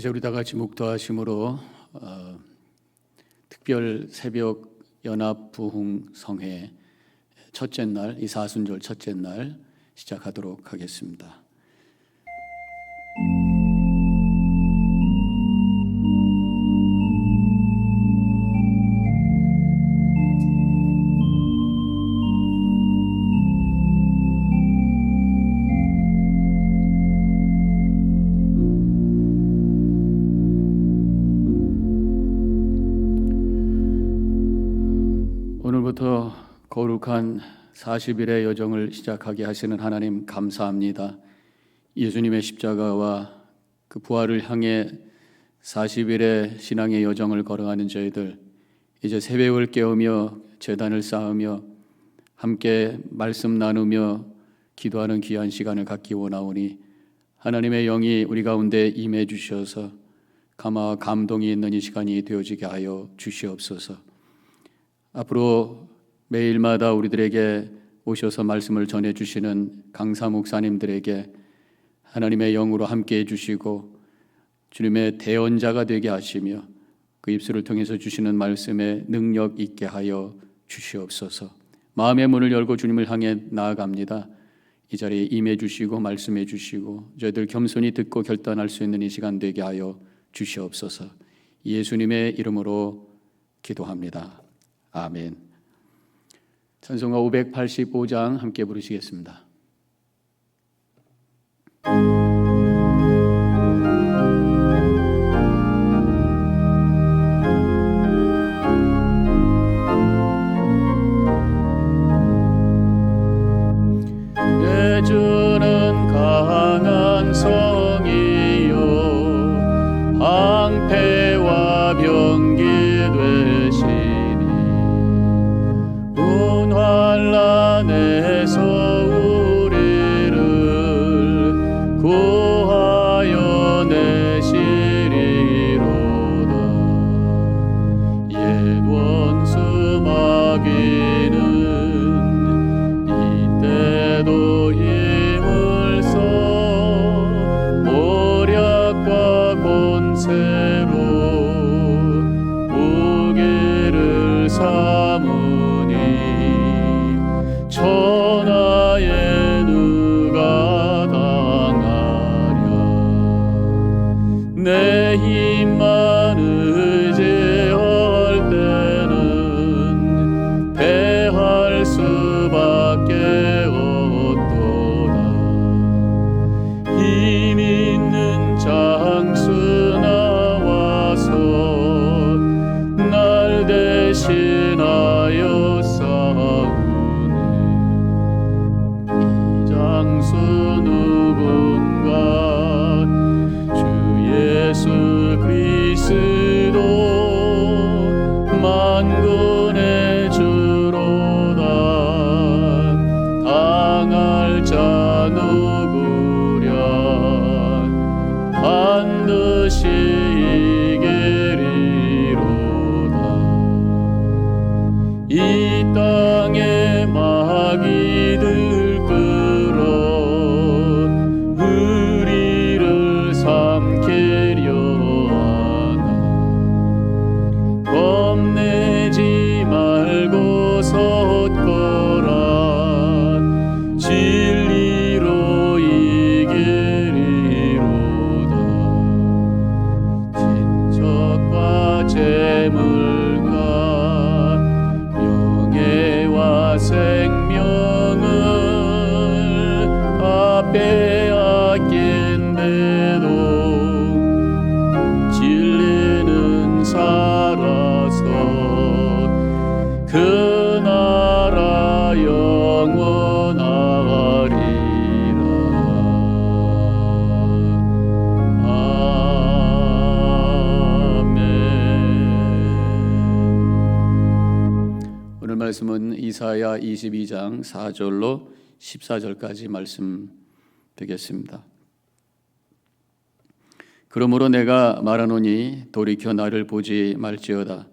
이제 우리 다 같이 묵도하심으로 특별 새벽 연합 부흥 성회 첫째 날, 이 사순절 첫째 날 시작하도록 하겠습니다. 오늘부터 거룩한 40일의 여정을 시작하게 하시는 하나님 감사합니다. 예수님의 십자가와 그 부활을 향해 40일의 신앙의 여정을 걸어가는 저희들, 이제 새벽을 깨우며 제단을 쌓으며 함께 말씀 나누며 기도하는 귀한 시간을 갖기 원하오니 하나님의 영이 우리 가운데 임해 주셔서 감화와 감동이 있는 이 시간이 되어지게 하여 주시옵소서. 앞으로 매일마다 우리들에게 오셔서 말씀을 전해주시는 강사 목사님들에게 하나님의 영으로 함께해 주시고 주님의 대언자가 되게 하시며 그 입술을 통해서 주시는 말씀에 능력 있게 하여 주시옵소서. 마음의 문을 열고 주님을 향해 나아갑니다. 이 자리에 임해 주시고 말씀해 주시고 저희들 겸손히 듣고 결단할 수 있는 이 시간 되게 하여 주시옵소서. 예수님의 이름으로 기도합니다. 아멘. 찬송가 585장 함께 부르시겠습니다. 내 주는 강한 성이요 방패와 병기 되시니 환난에서 우리를 구하여 내시리로다. 옛 원수 마귀는 이때도 힘을 써 모략과 권세로 무기를 삼으니 천하에 누가 당하랴. 내 힘만 의지할 때는 패할 수밖에 없도다. 힘 있는 장수 나와서 날 대신하여 장수 누군가 주 예수 그리스도 만군의 주로다. 당할 자 누구랴 반드시 이기리로다. 이 땅의 마귀들 우리를 삼키려 하나. 겁내지 말고 섰거라. 진리로 이기리로다. 친척과 재물과 명예와 생명을 빼앗긴데도 진리는 살아서 그 나라 영원하리라. 아멘. 오늘 말씀은 이사야 22장 4절로 14절까지 말씀 되겠습니다. 그러므로 내가 말하노니 돌이켜 나를 보지 말지어다.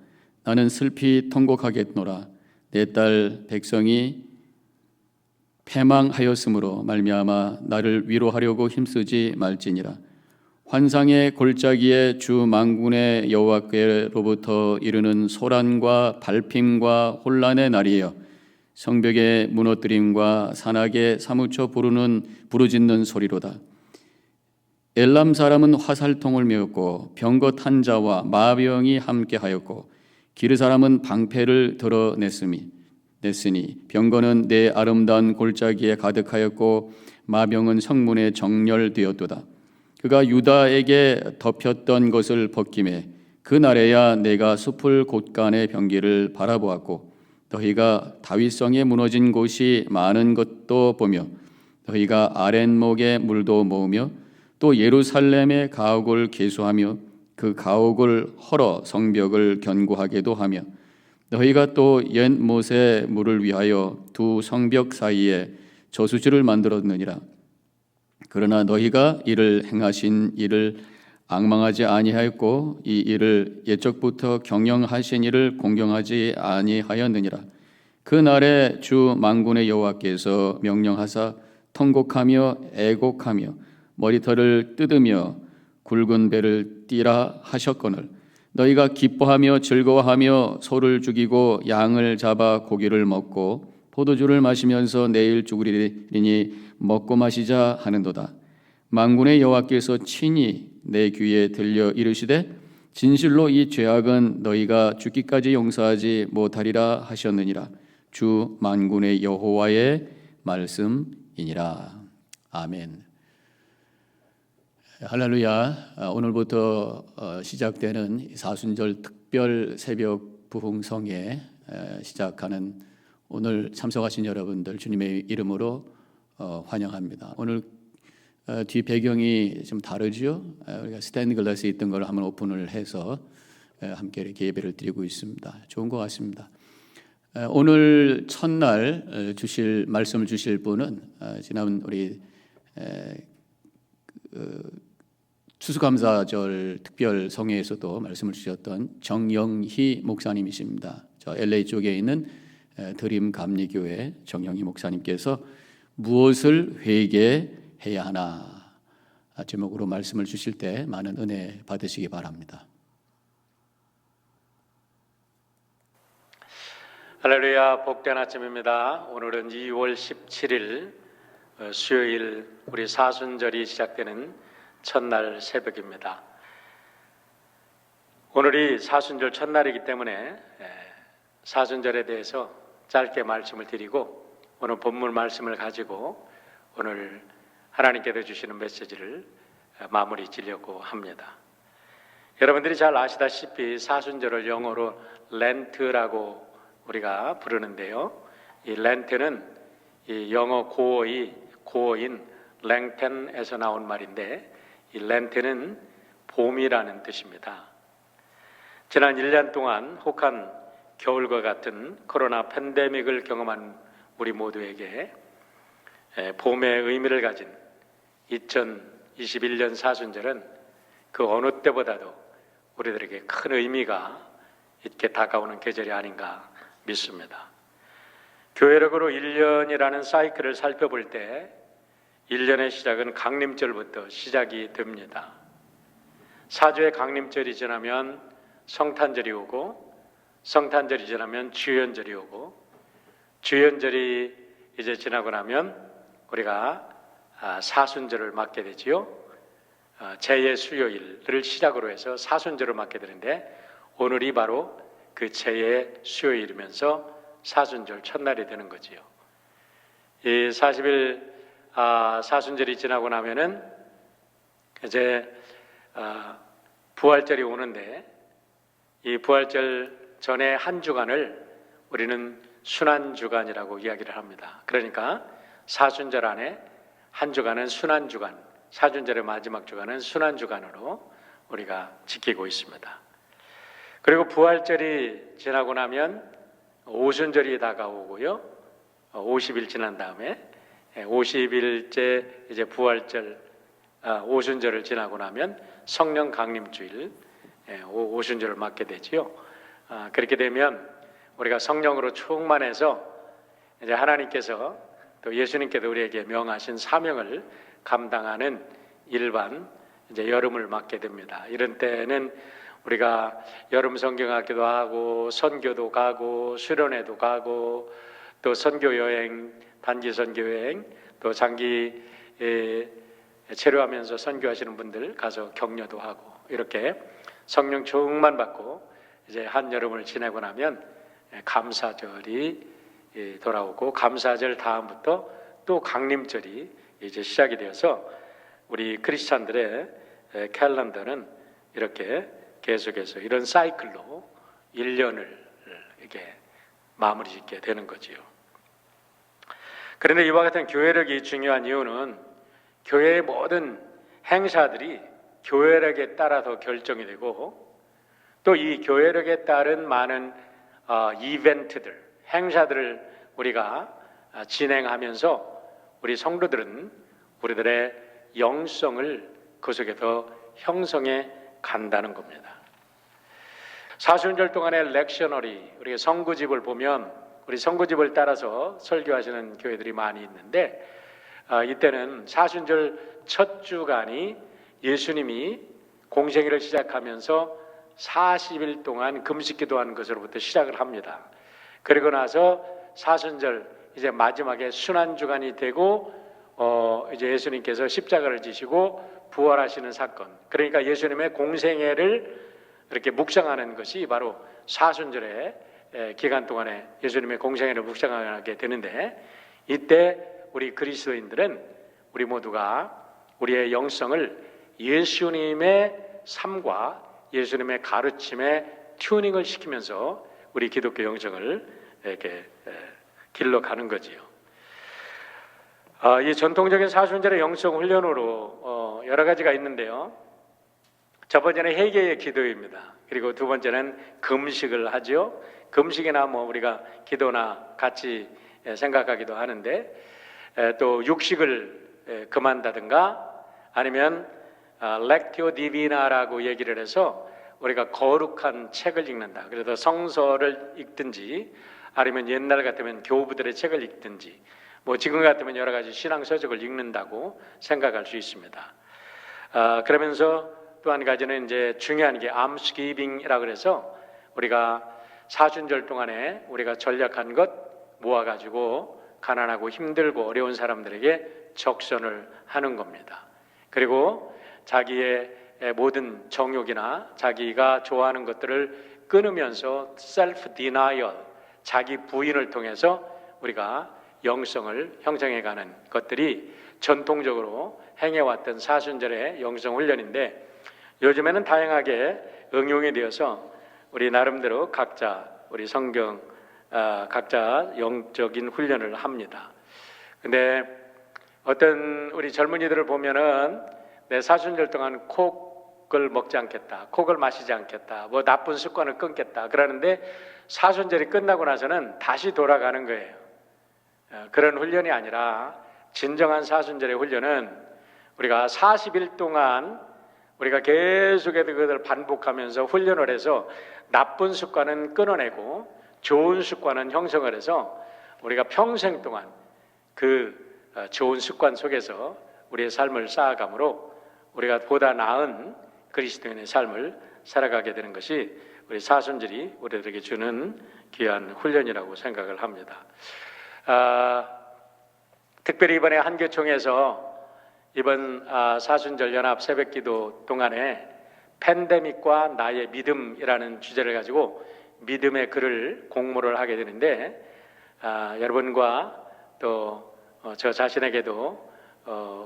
나는 슬피 통곡하겠노라. 내 딸 백성이 패망하였으므로 말미암아 나를 위로하려고 힘쓰지 말지니라. 환상의 골짜기에 주 만군의 여호와께로부터 이르는 소란과 발핌과 혼란의 날이여 성벽의 무너뜨림과 산악에 사무쳐 부르짖는 소리로다. 엘람 사람은 화살통을 메었고 병거 탄자와 마병이 함께하였고 기르 사람은 방패를 드러냈으니 병거는 내 아름다운 골짜기에 가득하였고 마병은 성문에 정렬되었도다. 그가 유다에게 덮였던 것을 벗김에 그날에야 내가 숲을 곳간의 병기를 바라보았고 너희가 다윗성에 무너진 곳이 많은 것도 보며 너희가 아랫목에 물도 모으며 또 예루살렘의 가옥을 계수하며 그 가옥을 헐어 성벽을 견고하게도 하며 너희가 또 옛 못의 물을 위하여 두 성벽 사이에 저수지를 만들었느니라. 그러나 너희가 이를 행하신 이를 앙망하지 아니하였고 이 일을 옛적부터 경영하신 이를 공경하지 아니하였느니라. 그 날에 주 만군의 여호와께서 명령하사 통곡하며 애곡하며 머리털을 뜯으며 굵은 배를 띠라 하셨거늘 너희가 기뻐하며 즐거워하며 소를 죽이고 양을 잡아 고기를 먹고 포도주를 마시면서 내일 죽으리니 먹고 마시자 하는도다. 만군의 여호와께서 친히 내 귀에 들려 이르시되 진실로 이 죄악은 너희가 죽기까지 용서하지 못하리라 하셨느니라. 주 만군의 여호와의 말씀이니라. 아멘. 할렐루야. 오늘부터 시작되는 사순절 특별 새벽 부흥성에 시작하는 오늘 참석하신 여러분들 주님의 이름으로 환영합니다. 오늘 뒤 배경이 좀 다르죠. 우리가 스탠드 글라스에 있던 걸 한번 오픈을 해서 함께 이렇게 예배를 드리고 있습니다. 좋은 것 같습니다. 오늘 첫날 말씀을 주실 분은 지난 우리 추수감사절 특별 성회에서도 말씀을 주셨던 정영희 목사님이십니다. 저 LA 쪽에 있는 드림 감리교회 정영희 목사님께서 무엇을 회개해야 하나 제목으로 말씀을 주실 때 많은 은혜 받으시기 바랍니다. 할렐루야. 복된 아침입니다. 오늘은 2월 17일 수요일 우리 사순절이 시작되는 첫날 새벽입니다. 오늘이 사순절 첫날이기 때문에 사순절에 대해서 짧게 말씀을 드리고 오늘 본문 말씀을 가지고 오늘 하나님께서 주시는 메시지를 마무리 지려고 합니다. 여러분들이 잘 아시다시피 사순절을 영어로 렌트라고 우리가 부르는데요. 이 렌트는 이 영어 고어인 랭텐에서 나온 말인데 이 렌트는 봄이라는 뜻입니다. 지난 1년 동안 혹한 겨울과 같은 코로나 팬데믹을 경험한 우리 모두에게 봄의 의미를 가진 2021년 사순절은 그 어느 때보다도 우리들에게 큰 의미가 있게 다가오는 계절이 아닌가 믿습니다. 교회력으로 1년이라는 사이클을 살펴볼 때 1년의 시작은 강림절부터 시작이 됩니다. 사주의 강림절이 지나면 성탄절이 오고 성탄절이 지나면 주연절이 오고 주연절이 이제 지나고 나면 우리가 사순절을 맞게 되지요. 제2의 수요일을 시작으로 해서 사순절을 맞게 되는데 오늘이 바로 그 제2의 수요일이면서 사순절 첫날이 되는 거지요. 이 40일 사순절이 지나고 나면은 이제 부활절이 오는데 이 부활절 전에 한 주간을 우리는 순환주간이라고 이야기를 합니다. 그러니까 사순절 안에 한 주간은 순환주간, 사순절의 마지막 주간은 순환주간으로 우리가 지키고 있습니다. 그리고 부활절이 지나고 나면 오순절이 다가오고요. 50일 지난 다음에 50일째 이제 부활절 오순절을 지나고 나면 성령 강림주일 오순절을 맞게 되지요. 그렇게 되면 우리가 성령으로 충만해서 이제 하나님께서 또 예수님께서 우리에게 명하신 사명을 감당하는 일반 이제 여름을 맞게 됩니다. 이런 때는 우리가 여름 성경학교도 하고 선교도 가고 수련회도 가고 또 선교 여행, 단기 선교 여행, 또 장기 체류하면서 선교하시는 분들 가서 격려도 하고 이렇게 성령 충만 받고 이제 한여름을 지내고 나면 감사절이 돌아오고 감사절 다음부터 또 강림절이 이제 시작이 되어서 우리 크리스찬들의 캘린더는 이렇게 계속해서 이런 사이클로 1년을 이렇게 마무리 짓게 되는 거지요. 그런데 이와 같은 교회력이 중요한 이유는 교회의 모든 행사들이 교회력에 따라서 결정이 되고 또 이 교회력에 따른 많은 이벤트들, 행사들을 우리가 진행하면서 우리 성도들은 우리들의 영성을 그 속에서 형성해 간다는 겁니다. 사순절 동안의 렉셔너리, 우리가 성구집을 보면 우리 성구집을 따라서 설교하시는 교회들이 많이 있는데 이때는 사순절 첫 주간이 예수님이 공생애를 시작하면서 40일 동안 금식기도하는 것으로부터 시작을 합니다. 그리고 나서 사순절 이제 마지막에 순환주간이 되고 이제 예수님께서 십자가를 지시고 부활하시는 사건, 그러니까 예수님의 공생애를 이렇게 묵상하는 것이 바로 사순절의 기간 동안에 예수님의 공생애를 묵상하게 되는데 이때 우리 그리스도인들은 우리 모두가 우리의 영성을 예수님의 삶과 예수님의 가르침에 튜닝을 시키면서 우리 기독교 영성을 이렇게 길러가는 거지요. 이 전통적인 사순절의 영성 훈련으로 여러 가지가 있는데요. 첫 번째는 회개의 기도입니다. 그리고 두 번째는 금식을 하죠. 금식이나 뭐 우리가 기도나 같이 생각하기도 하는데 또 육식을 금한다든가 아니면 렉티오 디비나라고 얘기를 해서 우리가 거룩한 책을 읽는다. 그래서 성서를 읽든지 아니면 옛날 같으면 교부들의 책을 읽든지 뭐 지금 같으면 여러 가지 신앙 서적을 읽는다고 생각할 수 있습니다. 그러면서 또 한 가지는 이제 중요한 게 암스기빙이라고 그래서 우리가 사순절 동안에 우리가 전략한 것 모아가지고 가난하고 힘들고 어려운 사람들에게 적선을 하는 겁니다. 그리고 자기의 모든 정욕이나 자기가 좋아하는 것들을 끊으면서 셀프 디나이얼, 자기 부인을 통해서 우리가 영성을 형성해가는 것들이 전통적으로 행해왔던 사순절의 영성 훈련인데 요즘에는 다양하게 응용이 되어서 우리 나름대로 각자 우리 성경 각자 영적인 훈련을 합니다. 근데 어떤 우리 젊은이들을 보면은 내 사순절 동안 콕을 먹지 않겠다, 콕을 마시지 않겠다, 뭐 나쁜 습관을 끊겠다 그러는데 사순절이 끝나고 나서는 다시 돌아가는 거예요. 그런 훈련이 아니라 진정한 사순절의 훈련은 우리가 40일 동안 우리가 계속해서 그것을 반복하면서 훈련을 해서 나쁜 습관은 끊어내고 좋은 습관은 형성을 해서 우리가 평생 동안 그 좋은 습관 속에서 우리의 삶을 쌓아감으로 우리가 보다 나은 그리스도인의 삶을 살아가게 되는 것이 우리 사순절이 우리들에게 주는 귀한 훈련이라고 생각을 합니다. 특별히 이번에 한교총에서 이번 사순절 연합 새벽기도 동안에 팬데믹과 나의 믿음이라는 주제를 가지고 믿음의 글을 공모를 하게 되는데 여러분과 또 저 자신에게도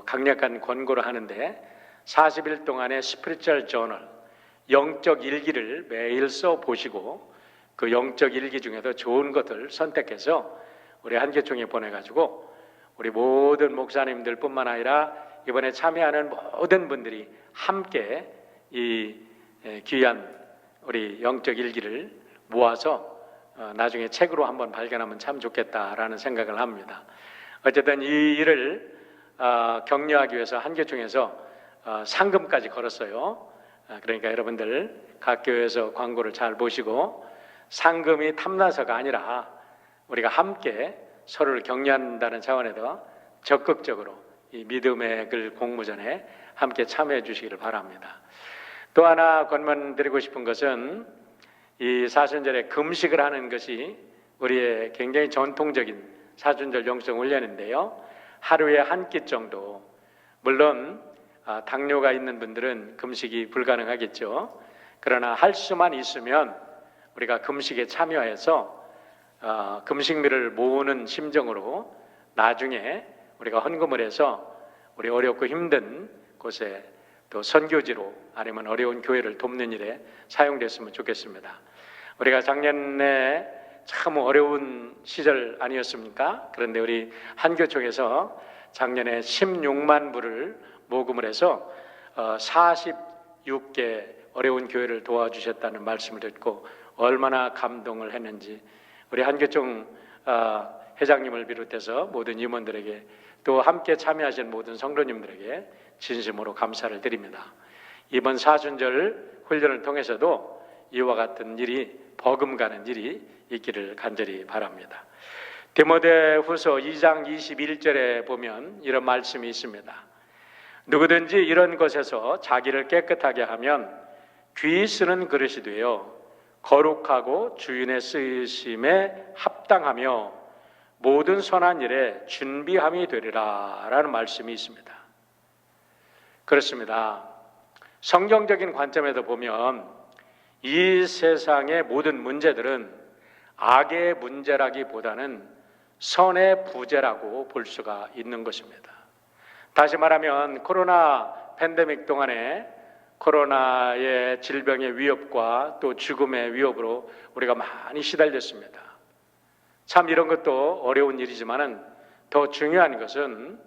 강력한 권고를 하는데 40일 동안의 스피리추얼 저널, 영적 일기를 매일 써보시고 그 영적 일기 중에도 좋은 것을 선택해서 우리 한교총에 보내가지고 우리 모든 목사님들 뿐만 아니라 이번에 참여하는 모든 분들이 함께 이 귀한 우리 영적 일기를 모아서 나중에 책으로 한번 발견하면 참 좋겠다라는 생각을 합니다. 어쨌든 이 일을 격려하기 위해서 한교총에서 상금까지 걸었어요. 그러니까 여러분들 각 교회에서 광고를 잘 보시고 상금이 탐나서가 아니라 우리가 함께 서로를 격려한다는 차원에서 적극적으로 이 믿음의 글 공모전에 함께 참여해 주시기를 바랍니다. 또 하나 권면드리고 싶은 것은 이 사순절에 금식을 하는 것이 우리의 굉장히 전통적인 사순절 영성 훈련인데요. 하루에 한 끼 정도, 물론 당뇨가 있는 분들은 금식이 불가능하겠죠. 그러나 할 수만 있으면 우리가 금식에 참여해서 금식미를 모으는 심정으로 나중에 우리가 헌금을 해서 우리 어렵고 힘든 곳에 또 선교지로 아니면 어려운 교회를 돕는 일에 사용됐으면 좋겠습니다. 우리가 작년에 참 어려운 시절 아니었습니까? 그런데 우리 한교총에서 작년에 16만 불을 모금을 해서 46개 어려운 교회를 도와주셨다는 말씀을 듣고 얼마나 감동을 했는지 우리 한교총 회장님을 비롯해서 모든 임원들에게 또 함께 참여하신 모든 성도님들에게 진심으로 감사를 드립니다. 이번 사순절 훈련을 통해서도 이와 같은 일이 버금가는 일이 있기를 간절히 바랍니다. 디모데후서 2장 21절에 보면 이런 말씀이 있습니다. 누구든지 이런 것에서 자기를 깨끗하게 하면 귀 쓰는 그릇이 되어 거룩하고 주인의 쓰심에 합당하며 모든 선한 일에 준비함이 되리라 라는 말씀이 있습니다. 그렇습니다. 성경적인 관점에서 보면 이 세상의 모든 문제들은 악의 문제라기보다는 선의 부재라고 볼 수가 있는 것입니다. 다시 말하면 코로나 팬데믹 동안에 코로나의 질병의 위협과 또 죽음의 위협으로 우리가 많이 시달렸습니다. 참 이런 것도 어려운 일이지만은 더 중요한 것은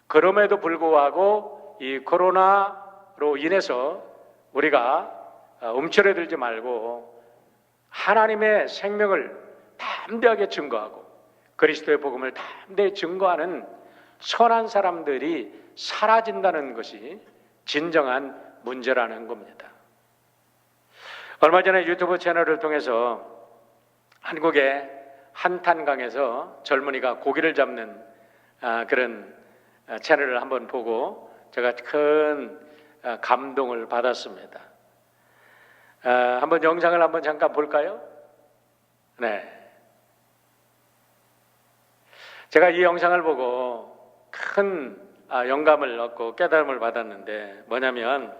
그럼에도 불구하고 이 코로나로 인해서 우리가 움츠러들지 말고 하나님의 생명을 담대하게 증거하고 그리스도의 복음을 담대히 증거하는 선한 사람들이 사라진다는 것이 진정한 문제라는 겁니다. 얼마 전에 유튜브 채널을 통해서 한국의 한탄강에서 젊은이가 고기를 잡는 그런 채널을 한번 보고 제가 큰 감동을 받았습니다. 한번 영상을 한번 잠깐 볼까요? 네. 제가 이 영상을 보고 큰 영감을 얻고 깨달음을 받았는데 뭐냐면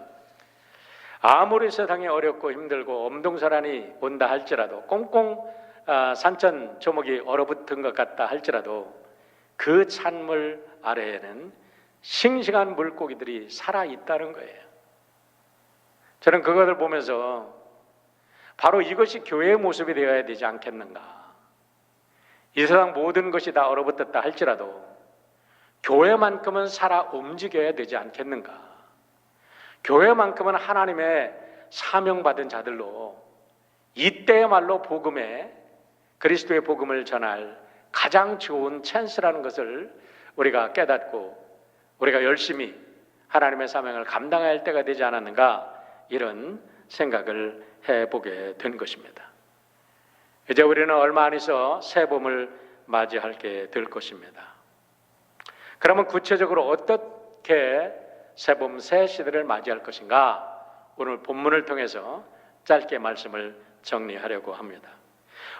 아무리 세상이 어렵고 힘들고 엄동설한이 온다 할지라도 꽁꽁 산천 조목이 얼어붙은 것 같다 할지라도 그 찬물 아래에는 싱싱한 물고기들이 살아있다는 거예요. 저는 그것을 보면서 바로 이것이 교회의 모습이 되어야 되지 않겠는가. 이 세상 모든 것이 다 얼어붙었다 할지라도 교회만큼은 살아 움직여야 되지 않겠는가. 교회만큼은 하나님의 사명받은 자들로 이때야말로 복음에 그리스도의 복음을 전할 가장 좋은 찬스라는 것을 우리가 깨닫고 우리가 열심히 하나님의 사명을 감당해야 할 때가 되지 않았는가 이런 생각을 해보게 된 것입니다. 이제 우리는 얼마 안 있어 새봄을 맞이하게 될 것입니다. 그러면 구체적으로 어떻게 새봄 새 시대를 맞이할 것인가 오늘 본문을 통해서 짧게 말씀을 정리하려고 합니다.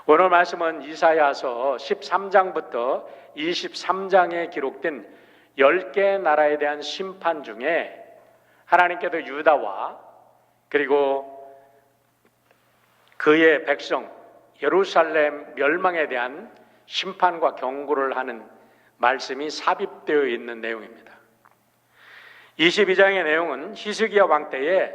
오늘 말씀은 이사야서 13장부터 23장에 기록된 10개 나라에 대한 심판 중에 하나님께서 유다와 그리고 그의 백성 예루살렘 멸망에 대한 심판과 경고를 하는 말씀이 삽입되어 있는 내용입니다. 22장의 내용은 히스기야 왕 때에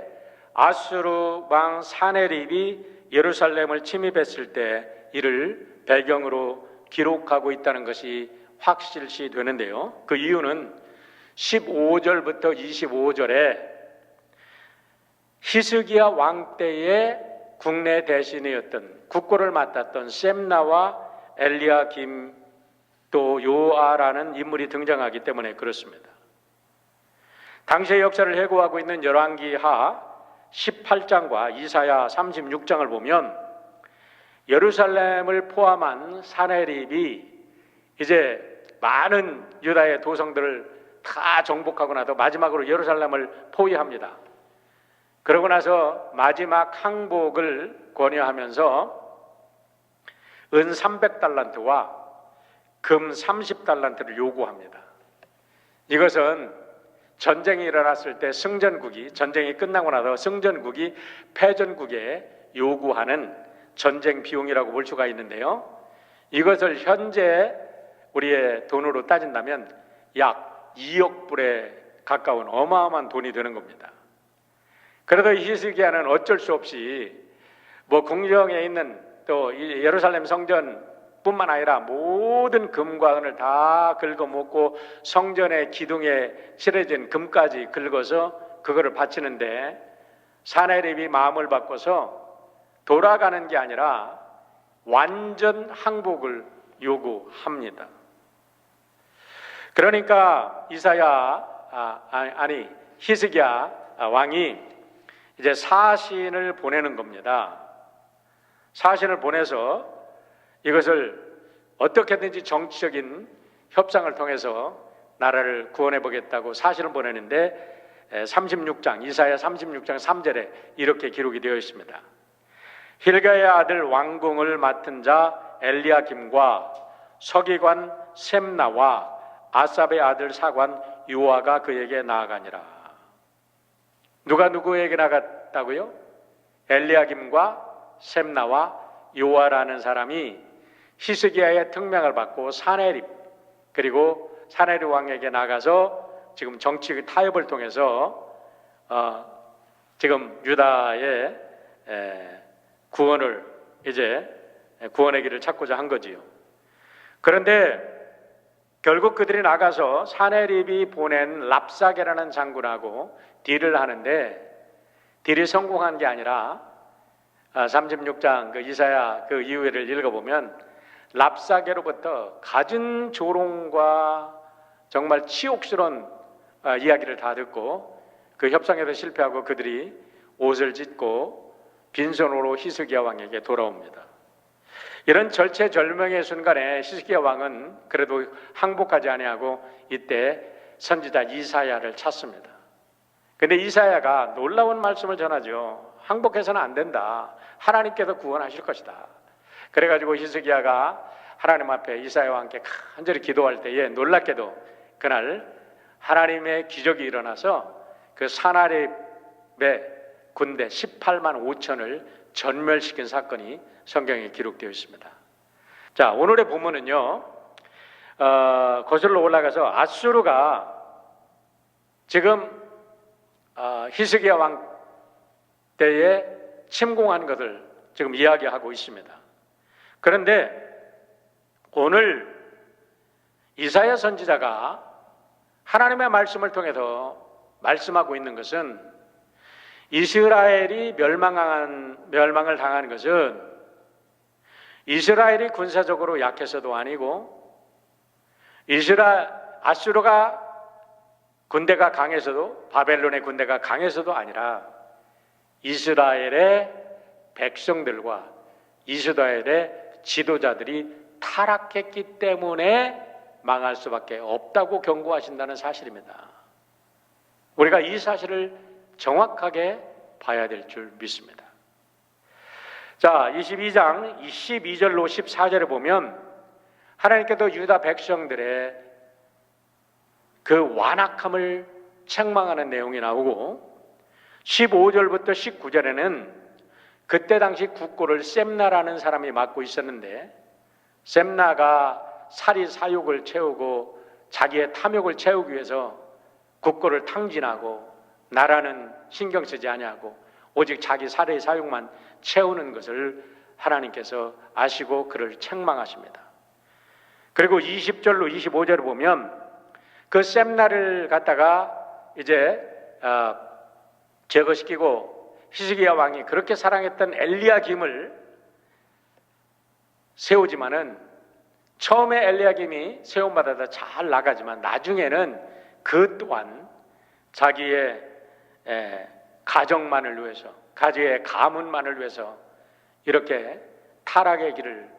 아수르 왕 사네립이 예루살렘을 침입했을 때 이를 배경으로 기록하고 있다는 것이 확실시 되는데요. 그 이유는 15절부터 25절에 히스기야 왕 때의 국내 대신이었던 국고를 맡았던 셈나와 엘리야김 또 요아라는 인물이 등장하기 때문에 그렇습니다. 당시의 역사를 회고하고 있는 열왕기하 18장과 이사야 36장을 보면 예루살렘을 포함한 사네립이 이제 많은 유다의 도성들을 다 정복하고 나서 마지막으로 예루살렘을 포위합니다. 그러고 나서 마지막 항복을 권유하면서 은 300달란트와 금 30달란트를 요구합니다. 이것은 전쟁이 일어났을 때 전쟁이 끝나고 나서 승전국이 패전국에 요구하는 전쟁 비용이라고 볼 수가 있는데요. 이것을 현재 우리의 돈으로 따진다면 약 2억 불에 가까운 어마어마한 돈이 되는 겁니다. 그래도 히스기야는 어쩔 수 없이 궁정에 있는 또 예루살렘 성전뿐만 아니라 모든 금과 은을 다 긁어먹고 성전의 기둥에 칠해진 금까지 긁어서 그거를 바치는데 사내립이 마음을 바꿔서 돌아가는 게 아니라 완전 항복을 요구합니다. 그러니까 히스기야 왕이 이제 사신을 보내는 겁니다. 사신을 보내서 이것을 어떻게든지 정치적인 협상을 통해서 나라를 구원해 보겠다고 사신을 보내는데 36장 이사야 36장 3절에 이렇게 기록이 되어 있습니다. 힐가의 아들 왕궁을 맡은 자 엘리야김과 서기관 셈나와 아삽의 아들 사관 요아가 그에게 나아가니라. 누가 누구에게 나갔다고요? 엘리야김과 셈나와 요아라는 사람이 히스기야의 특명을 받고 사네립 그리고 사네립 왕에게 나가서 지금 정치 타협을 통해서 지금 유다의 구원의 길을 찾고자 한 거지요. 그런데 결국 그들이 나가서 사네립이 보낸 랍사게라는 장군하고 딜을 하는데 딜이 성공한 게 아니라 36장 그 이사야 그 이후를 읽어보면 랍사게로부터 갖은 조롱과 정말 치욕스러운 이야기를 다 듣고 그 협상에도 실패하고 그들이 옷을 찢고 빈손으로 히스기야 왕에게 돌아옵니다. 이런 절체절명의 순간에 히스기야 왕은 그래도 항복하지 아니하고 이때 선지자 이사야를 찾습니다. 근데 이사야가 놀라운 말씀을 전하죠. 항복해서는 안 된다. 하나님께서 구원하실 것이다. 그래가지고 히스기야가 하나님 앞에 이사야와 함께 간절히 기도할 때에 놀랍게도 그날 하나님의 기적이 일어나서 그 사나립의 군대 18만 5천을 전멸시킨 사건이 성경에 기록되어 있습니다. 자, 오늘의 본문은요, 거슬러 올라가서 아수르가 지금 히스기야 왕 때에 침공한 것을 지금 이야기하고 있습니다. 그런데 오늘 이사야 선지자가 하나님의 말씀을 통해서 말씀하고 있는 것은 이스라엘이 멸망을 당하는 것은 이스라엘이 군사적으로 약해서도 아니고 아수르가 군대가 강해서도 바벨론의 군대가 강해서도 아니라 이스라엘의 백성들과 이스라엘의 지도자들이 타락했기 때문에 망할 수밖에 없다고 경고하신다는 사실입니다. 우리가 이 사실을 정확하게 봐야 될 줄 믿습니다. 자, 22장 12절로 14절에 보면 하나님께서 유다 백성들의 그 완악함을 책망하는 내용이 나오고 15절부터 19절에는 그때 당시 국고를 셈나라는 사람이 맡고 있었는데 셈나가 사리 사욕을 채우고 자기의 탐욕을 채우기 위해서 국고를 탕진하고 나라는 신경 쓰지 아니하고 오직 자기 사리 사욕만 채우는 것을 하나님께서 아시고 그를 책망하십니다. 그리고 20절로 25절을 보면 그 셈나를 갖다가 이제 제거시키고 히스기야 왕이 그렇게 사랑했던 엘리야김을 세우지만은 처음에 엘리야김이 세움받아서 잘 나가지만 나중에는 그 또한 자기의 가정만을 위해서 가지의 가문만을 위해서 이렇게 타락의 길을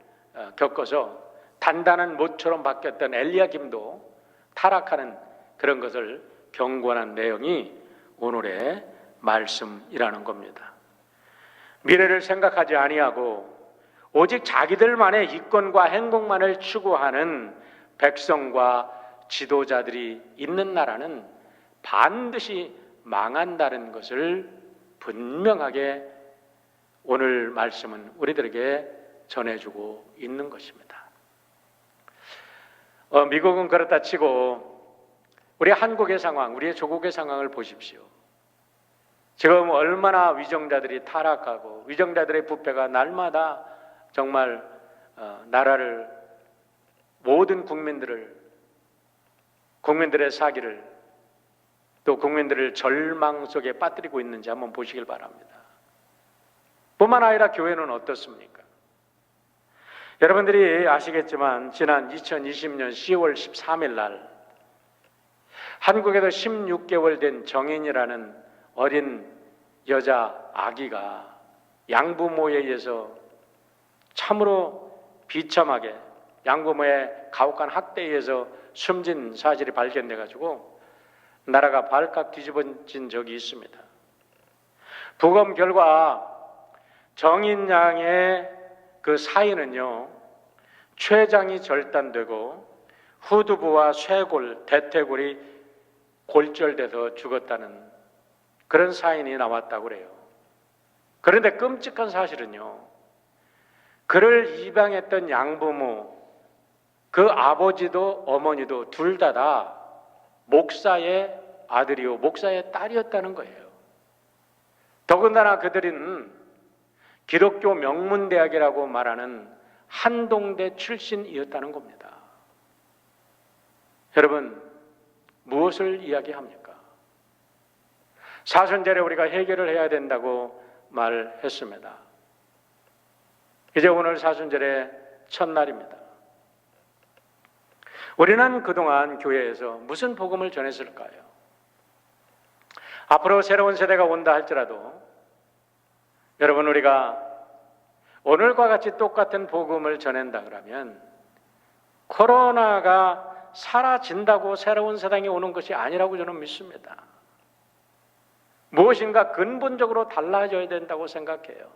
겪어서 단단한 못처럼 바뀌었던 엘리야김도 타락하는 그런 것을 경고하는 내용이 오늘의 말씀이라는 겁니다. 미래를 생각하지 아니하고 오직 자기들만의 이권과 행복만을 추구하는 백성과 지도자들이 있는 나라는 반드시 망한다는 것을 분명하게 오늘 말씀은 우리들에게 전해주고 있는 것입니다. 미국은 그렇다 치고 우리 한국의 상황, 우리의 조국의 상황을 보십시오. 지금 얼마나 위정자들이 타락하고 위정자들의 부패가 날마다 정말 나라를, 모든 국민들의 사기를, 또 국민들을 절망 속에 빠뜨리고 있는지 한번 보시길 바랍니다. 뿐만 아니라 교회는 어떻습니까? 여러분들이 아시겠지만 지난 2020년 10월 13일 날 한국에서 16개월 된 정인이라는 어린 여자 아기가 양부모에 의해서 참으로 비참하게 양부모의 가혹한 학대에 의해서 숨진 사실이 발견돼 가지고 나라가 발칵 뒤집어진 적이 있습니다. 부검 결과 정인 양의 그 사인은요, 췌장이 절단되고 후두부와 쇄골, 대퇴골이 골절돼서 죽었다는 그런 사인이 나왔다고 그래요. 그런데 끔찍한 사실은요, 그를 입양했던 양부모, 그 아버지도 어머니도 둘 다 목사의 아들이요 목사의 딸이었다는 거예요. 더군다나 그들은 기독교 명문대학이라고 말하는 한동대 출신이었다는 겁니다. 여러분, 무엇을 이야기합니까? 사순절에 우리가 해결을 해야 된다고 말했습니다. 이제 오늘 사순절의 첫날입니다. 우리는 그동안 교회에서 무슨 복음을 전했을까요? 앞으로 새로운 세대가 온다 할지라도 여러분, 우리가 오늘과 같이 똑같은 복음을 전한다 그러면 코로나가 사라진다고 새로운 세상이 오는 것이 아니라고 저는 믿습니다. 무엇인가 근본적으로 달라져야 된다고 생각해요.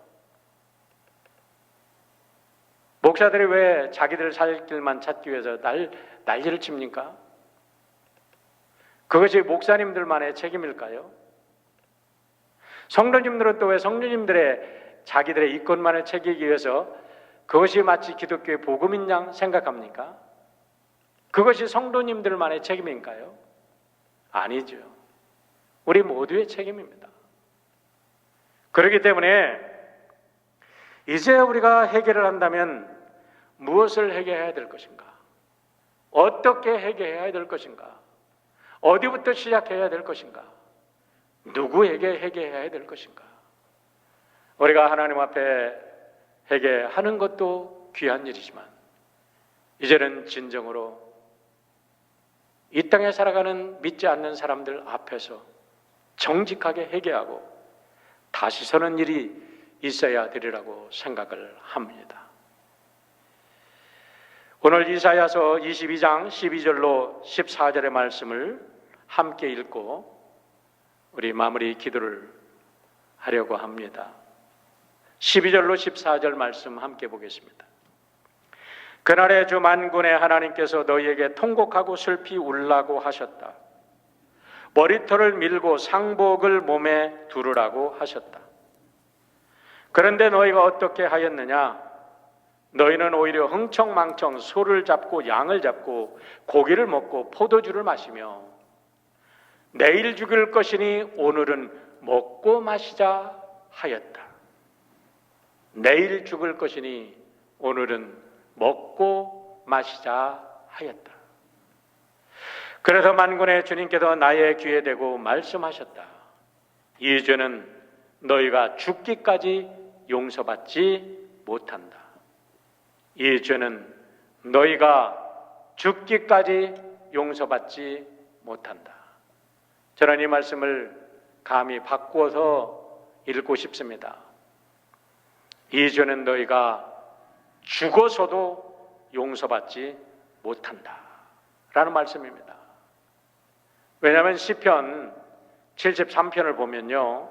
목사들이 왜 자기들 살 길만 찾기 위해서 난리를 칩니까? 그것이 목사님들만의 책임일까요? 성도님들은 또 왜 성도님들의 자기들의 이권만을 챙기기 위해서 그것이 마치 기독교의 복음인 양 생각합니까? 그것이 성도님들만의 책임인가요? 아니죠. 우리 모두의 책임입니다. 그렇기 때문에 이제 우리가 해결을 한다면 무엇을 해결해야 될 것인가? 어떻게 해결해야 될 것인가? 어디부터 시작해야 될 것인가? 누구에게 회개해야 될 것인가? 우리가 하나님 앞에 회개하는 것도 귀한 일이지만 이제는 진정으로 이 땅에 살아가는 믿지 않는 사람들 앞에서 정직하게 회개하고 다시 서는 일이 있어야 되리라고 생각을 합니다. 오늘 이사야서 22장 12절로 14절의 말씀을 함께 읽고 우리 마무리 기도를 하려고 합니다. 12절로 14절 말씀 함께 보겠습니다. 그날에 주 만군의 하나님께서 너희에게 통곡하고 슬피 울라고 하셨다. 머리털을 밀고 상복을 몸에 두르라고 하셨다. 그런데 너희가 어떻게 하였느냐? 너희는 오히려 흥청망청 소를 잡고 양을 잡고 고기를 먹고 포도주를 마시며 내일 죽일 것이니 오늘은 먹고 마시자 하였다. 내일 죽을 것이니 오늘은 먹고 마시자 하였다. 그래서 만군의 주님께서 나의 귀에 대고 말씀하셨다. 이 죄는 너희가 죽기까지 용서받지 못한다. 이 죄는 너희가 죽기까지 용서받지 못한다. 저는 이 말씀을 감히 바꾸어서 읽고 싶습니다. 이 죄는 너희가 죽어서도 용서받지 못한다 라는 말씀입니다. 왜냐하면 시편 73편을 보면요,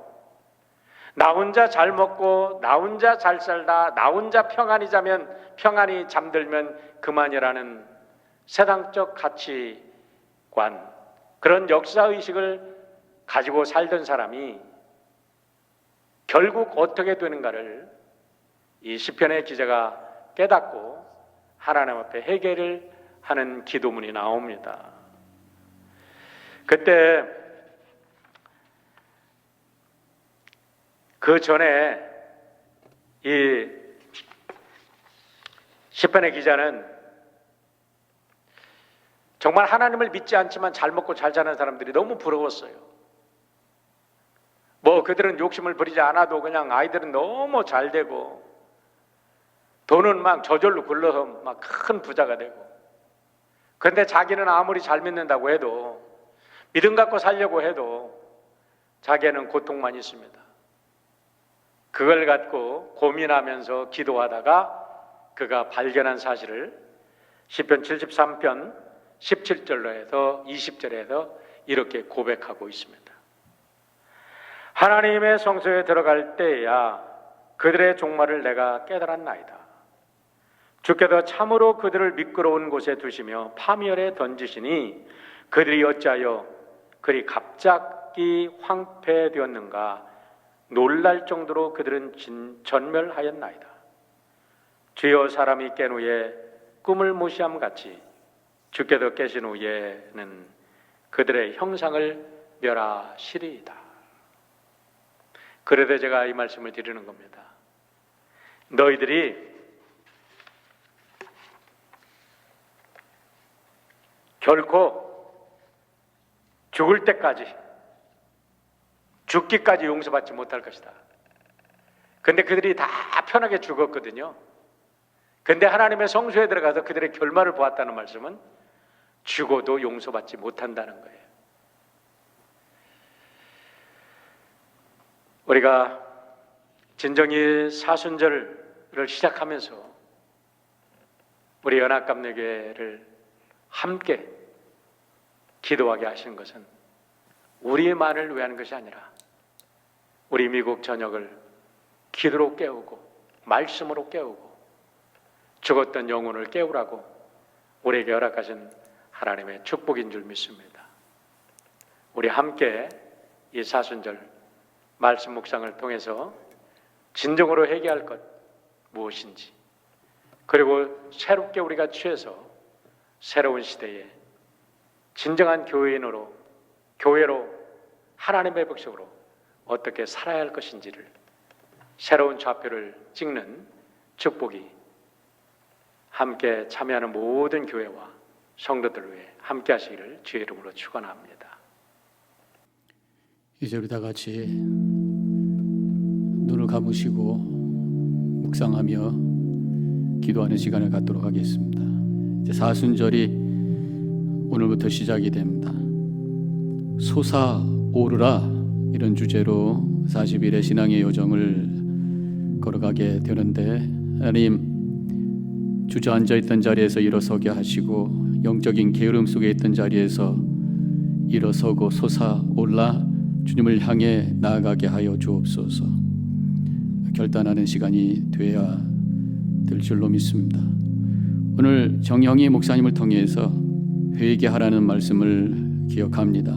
나 혼자 잘 먹고 나 혼자 잘 살다 나 혼자 평안히 자면 평안히 잠들면 그만이라는 세상적 가치관, 그런 역사의식을 가지고 살던 사람이 결국 어떻게 되는가를 이 시편의 기자가 깨닫고 하나님 앞에 회개를 하는 기도문이 나옵니다. 그때 그 전에 이 시편의 기자는 정말 하나님을 믿지 않지만 잘 먹고 잘 사는 사람들이 너무 부러웠어요. 뭐 그들은 욕심을 부리지 않아도 그냥 아이들은 너무 잘 되고 돈은 막 저절로 굴러서 막 큰 부자가 되고, 그런데 자기는 아무리 잘 믿는다고 해도 믿음 갖고 살려고 해도 자기는 고통만 있습니다. 그걸 갖고 고민하면서 기도하다가 그가 발견한 사실을 시편 73편 17절로 해서 20절에서 이렇게 고백하고 있습니다. 하나님의 성소에 들어갈 때야 그들의 종말을 내가 깨달았나이다. 주께서 참으로 그들을 미끄러운 곳에 두시며 파멸에 던지시니 그들이 어찌하여 그리 갑자기 황폐되었는가. 놀랄 정도로 그들은 전멸하였나이다. 주여, 사람이 깬 후에 꿈을 무시함 같이 주께서 깨신 후에는 그들의 형상을 멸하시리이다. 그래도 제가 이 말씀을 드리는 겁니다. 너희들이 결코 죽을 때까지, 죽기까지 용서받지 못할 것이다. 근데 그들이 다 편하게 죽었거든요. 근데 하나님의 성소에 들어가서 그들의 결말을 보았다는 말씀은 죽어도 용서받지 못한다는 거예요. 우리가 진정이 사순절을 시작하면서 우리 연합감리교회를 함께 기도하게 하신 것은 우리만을 위한 것이 아니라 우리 미국 전역을 기도로 깨우고 말씀으로 깨우고 죽었던 영혼을 깨우라고 우리에게 허락하신 하나님의 축복인 줄 믿습니다. 우리 함께 이 사순절 말씀 묵상을 통해서 진정으로 회개할 것 무엇인지, 그리고 새롭게 우리가 취해서 새로운 시대에 진정한 교회인으로, 교회로, 하나님의 백성으로 어떻게 살아야 할 것인지를 새로운 좌표를 찍는 축복이 함께 참여하는 모든 교회와 성도들 위해 함께 하시기를 주의 이름으로 축원합니다. 이제 우리 다 같이 눈을 감으시고 묵상하며 기도하는 시간을 갖도록 하겠습니다. 이제 사순절이 오늘부터 시작이 됩니다. 솟아오르라, 이런 주제로 40일의 신앙의 여정을 걸어가게 되는데, 하나님 주저앉아 있던 자리에서 일어서게 하시고 영적인 게으름 속에 있던 자리에서 일어서고 솟아올라 주님을 향해 나아가게 하여 주옵소서. 결단하는 시간이 되어야 될 줄로 믿습니다. 오늘 정영희 목사님을 통해서 회개하라는 말씀을 기억합니다.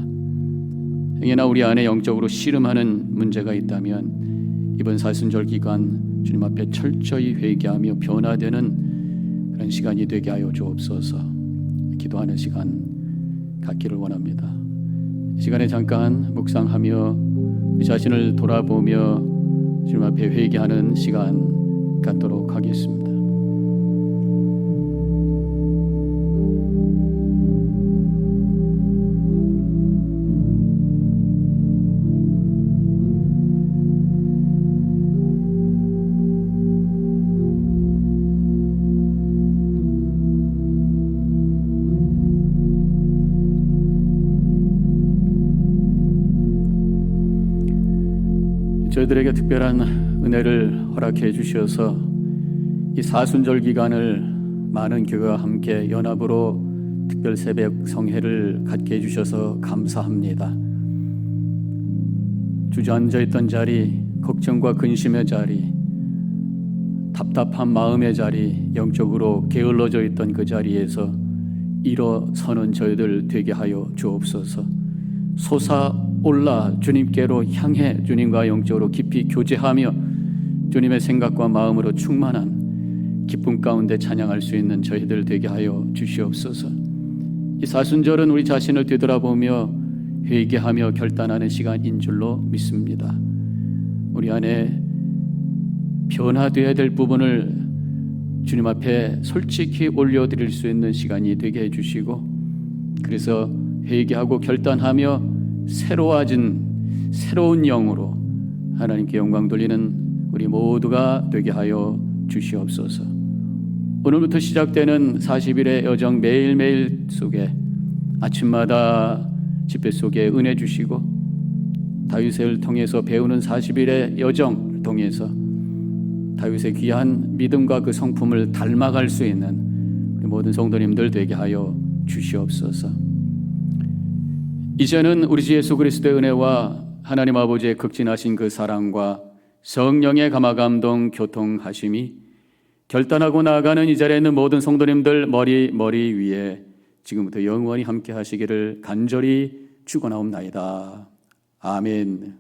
행여나 우리 안에 영적으로 씨름하는 문제가 있다면 이번 사순절 기간 주님 앞에 철저히 회개하며 변화되는 그런 시간이 되게 하여 주옵소서. 기도하는 시간 갖기를 원합니다. 이 시간에 잠깐 묵상하며 우리 자신을 돌아보며 주님 앞에 회개하는 시간 갖도록 하겠습니다. 저희들에게 특별한 은혜를 허락해 주셔서 이 사순절 기간을 많은 교회와 함께 연합으로 특별 새벽 성회를 갖게 해주셔서 감사합니다. 주저앉아 있던 자리, 걱정과 근심의 자리, 답답한 마음의 자리, 영적으로 게을러져 있던 그 자리에서 일어서는 저희들 되게 하여 주옵소서. 솟아올라 주님께로 향해 주님과 영적으로 깊이 교제하며 주님의 생각과 마음으로 충만한 기쁨 가운데 찬양할 수 있는 저희들 되게 하여 주시옵소서. 이 사순절은 우리 자신을 되돌아보며 회개하며 결단하는 시간인 줄로 믿습니다. 우리 안에 변화되어야 될 부분을 주님 앞에 솔직히 올려드릴 수 있는 시간이 되게 해주시고, 그래서 회개하고 결단하며 새로운 영으로 하나님께 영광 돌리는 우리 모두가 되게 하여 주시옵소서. 오늘부터 시작되는 40일의 여정 매일매일 속에 아침마다 집회 속에 은혜 주시고, 다윗을 통해서 배우는 40일의 여정을 통해서 다윗의 귀한 믿음과 그 성품을 닮아갈 수 있는 우리 모든 성도님들 되게 하여 주시옵소서. 이제는 우리 주 예수 그리스도의 은혜와 하나님 아버지의 극진하신 그 사랑과 성령의 감화감동 교통하심이 결단하고 나아가는 이 자리에 있는 모든 성도님들 머리 위에 지금부터 영원히 함께 하시기를 간절히 축원하옵나이다. 아멘.